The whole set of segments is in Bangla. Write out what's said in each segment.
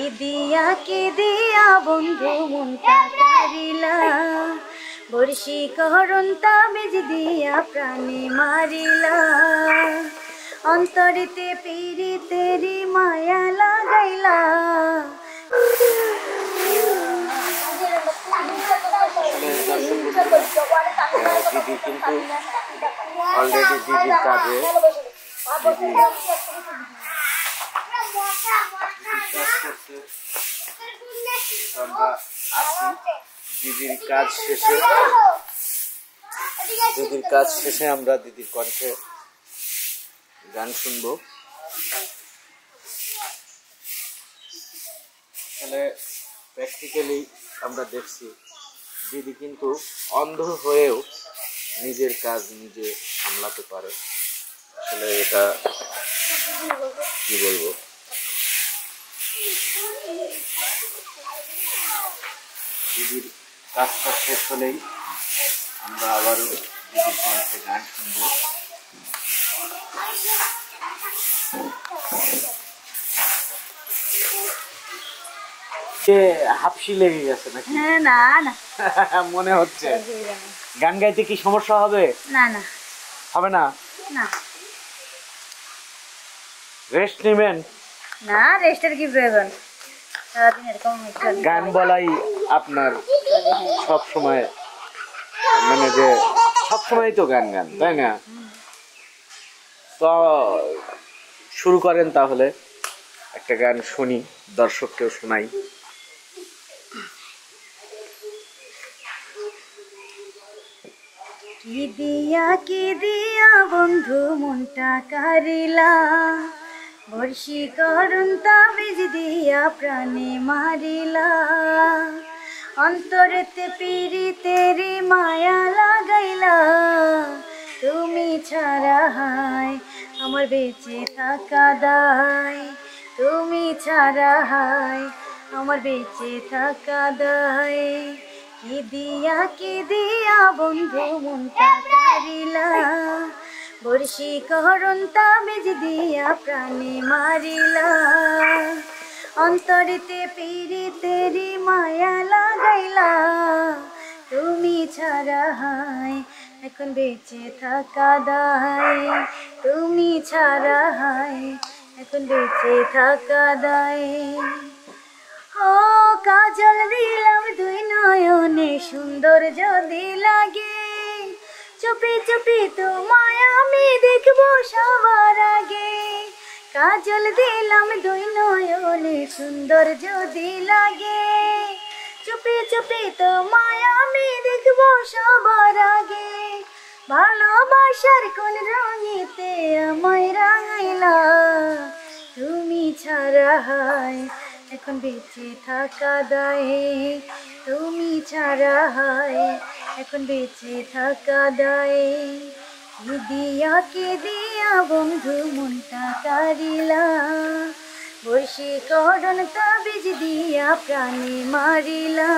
কি দিয়া বন্ধু মনটা কারিলা, বর্ষীকরণ তাবিজ দিয়া প্রাণে মারিলা, অন্তরেতে পীড়িতেরি মায়া লাগাইলা। দিদি কিন্তু অলরেডি দিদির কাজে আমরা আসি দিদির কাজ শেষে আমরা দিদির কণ্ঠে গান শুনবো। তাহলে প্র্যাকটিক্যালি আমরা দেখছি দিদি কিন্তু অন্ধ হয়েও নিজের কাজ নিজে সামলাতে পারে। আসলে এটা কি বলবো, দিদির কাজটা শেষ হলেই আমরা আবারও দিদির কণ্ঠে গান শুনবো। হাফসি লেগে গেছে নাকি? না না মনে হচ্ছে। গান গাইতে কি সমস্যা হবে? না না হবে না। না রেস্ট নেবেন? না রেস্টের কি প্রয়োজন, সারাদিন এরকম গান বলাই আপনার সব সময়, মানে যে সব সময় তো গান গান, তাই না? তো শুরু করেন তাহলে, একটা গান শুনি, দর্শককেও শোনাই। কি দিয়া বন্ধু মনটা কারিলা, বর্ষীকরণ তাবিজ দিয়া প্রাণে মারিলা, অন্তরেতে পীড়িতেরি মায়া লাগাইলা, তুমি ছাড়া হায় আমার বেঁচে থাকা দায়, তুমি ছাড়া হায় আমার বেঁচে থাকা দায়। কি দিয়া বন্ধু মনটা কারিলা, বর্ষীকরণ তাবিজ দিয়া প্রাণে মারিলা, অন্তরেতে পীড়িতেরি মায়া লাগাইলা, তুমি ছাড়া হায় এখন বেঁচে থাকা দায়, তুমি ছাড়া হায় এখন বেঁচে থাকা দায়। ও কাজল দিলাম দুই নয়নে সুন্দর যদি লাগে, চুপি চুপি তোমায় আমি দেখবো সবার আগে, কাজল দিলাম দুই নয়নে সুন্দর যদি লাগে, চুপি চুপি তোমায় আমি দেখবো সবার আগে, ভালোবাসার কোন রঙেতে আমায় রাঙাইলা, তুমি ছাড়া হায় এখন বেঁচে থাকা দায়, তুমি ছাড়া হায় এখন বেঁচে থাকা দায়। কি দিয়া বন্ধু মনটা কারিলা, বর্ষীকরণ তাবিজ দিয়া প্রাণে মারিলা,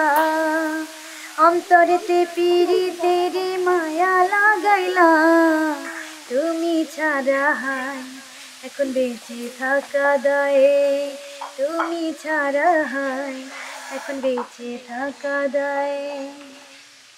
অন্তরেতে পীড়িতেরি মায়া লাগাইলা, তুমি ছাড়া হায় এখন বেঁচে থাকা দায়, তুমি ছাড়া হায় এখন বেঁচে থাকা দায়।